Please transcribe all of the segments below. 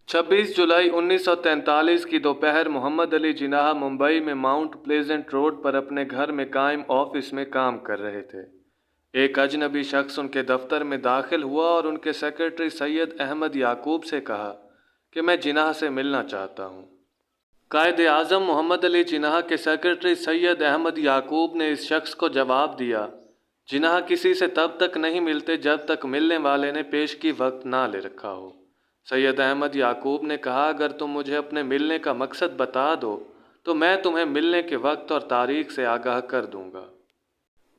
26 जुलाई 1943 की दोपहर मोहम्मद अली जिन्नाह मुंबई में माउंट प्लेजेंट रोड पर अपने घर में कायम ऑफिस में काम कर रहे थे। एक अजनबी शख्स उनके दफ्तर में दाखिल हुआ और उनके सेक्रेटरी सैयद अहमद याकूब से कहा कि मैं जिन्नाह से मिलना चाहता हूँ। कायद आज़म मोहम्मद अली जिन्नाह के सेक्रेटरी सैयद अहमद याकूब ने इस शख्स को जवाब दिया, जिन्नाह किसी से तब तक नहीं मिलते जब तक मिलने वाले ने पेशगी वक्त ना ले रखा हो। सैयद अहमद याकूब ने कहा, अगर तुम मुझे अपने मिलने का मकसद बता दो तो मैं तुम्हें मिलने के वक्त और तारीख से आगाह कर दूंगा।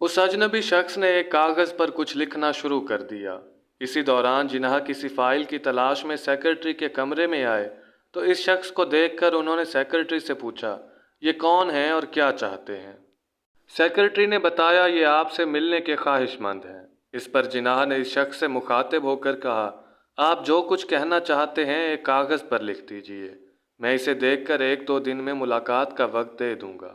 उस अजनबी शख्स ने एक कागज़ पर कुछ लिखना शुरू कर दिया। इसी दौरान जिन्नाह किसी फाइल की तलाश में सेक्रेटरी के कमरे में आए तो इस शख्स को देखकर उन्होंने सेक्रेटरी से पूछा, ये कौन है और क्या चाहते हैं? सेक्रेटरी ने बताया, ये आपसे मिलने के ख्वाहिशमंद हैं। इस पर जिन्नाह ने इस शख्स से मुखातिब होकर कहा, आप जो कुछ कहना चाहते हैं एक कागज़ पर लिख दीजिए, मैं इसे देखकर 1-2 दिन में मुलाकात का वक्त दे दूंगा।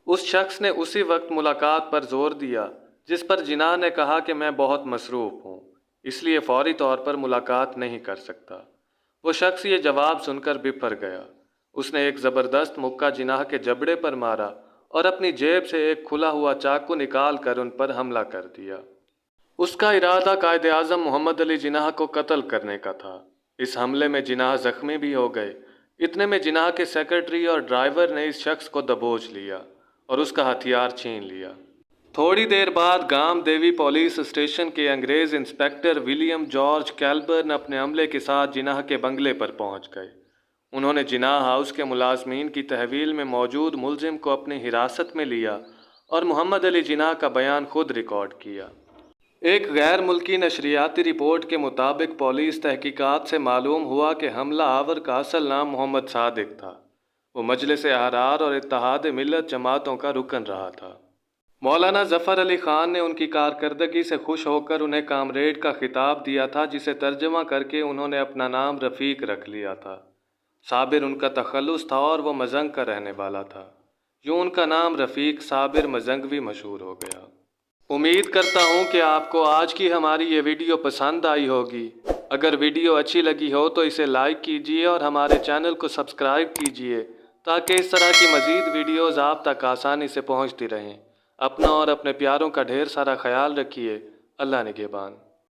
उस शख्स ने उसी वक्त मुलाकात पर जोर दिया, जिस पर जिन्नाह ने कहा कि मैं बहुत मसरूफ़ हूँ, इसलिए फौरी तौर पर मुलाकात नहीं कर सकता। वो शख्स ये जवाब सुनकर बिफर गया। उसने एक ज़बरदस्त मुक्का जिन्नाह के जबड़े पर मारा और अपनी जेब से एक खुला हुआ चाकू निकाल कर उन पर हमला कर दिया। उसका इरादा कायद आज़म मोहम्मद अली जिन्नाह को कत्ल करने का था। इस हमले में जिन्नाह जख्मी भी हो गए। इतने में जिन्नाह के सेक्रेटरी और ड्राइवर ने इस शख्स को दबोच लिया और उसका हथियार छीन लिया। थोड़ी देर बाद गाम देवी पुलिस स्टेशन के अंग्रेज़ इंस्पेक्टर विलियम जॉर्ज कैलबर्न अपने अमले के साथ जिन्नाह के बंगले पर पहुंच गए। उन्होंने जिन्नाह हाउस के मुलाजमीन की तहवील में मौजूद मुलजिम को अपनी हिरासत में लिया और मोहम्मद अली जिन्नाह का बयान खुद रिकॉर्ड किया। एक गैर मुल्की नशरियाती रिपोर्ट के मुताबिक पुलिस तहकीकात से मालूम हुआ कि हमला आवर का असल नाम मोहम्मद सादिक था। वो मजलिस अहरार और इत्तेहाद मिल्लत जमातों का रुकन रहा था। मौलाना ज़फ़र अली ख़ान ने उनकी कारकर्दगी से खुश होकर उन्हें कामरेड का खिताब दिया था, जिसे तर्जमा करके उन्होंने अपना नाम रफ़ीक रख लिया था। साबिर उनका तखल्लुस था और वो मजंग का रहने वाला था। यूँ उनका नाम रफ़ीक साबिर मजंगवी मशहूर हो गया। उम्मीद करता हूँ कि आपको आज की हमारी ये वीडियो पसंद आई होगी। अगर वीडियो अच्छी लगी हो तो इसे लाइक कीजिए और हमारे चैनल को सब्सक्राइब कीजिए ताकि इस तरह की मज़ीद वीडियोज़ आप तक आसानी से पहुँचती रहें। अपना और अपने प्यारों का ढेर सारा ख्याल रखिए। अल्लाह निगहबान।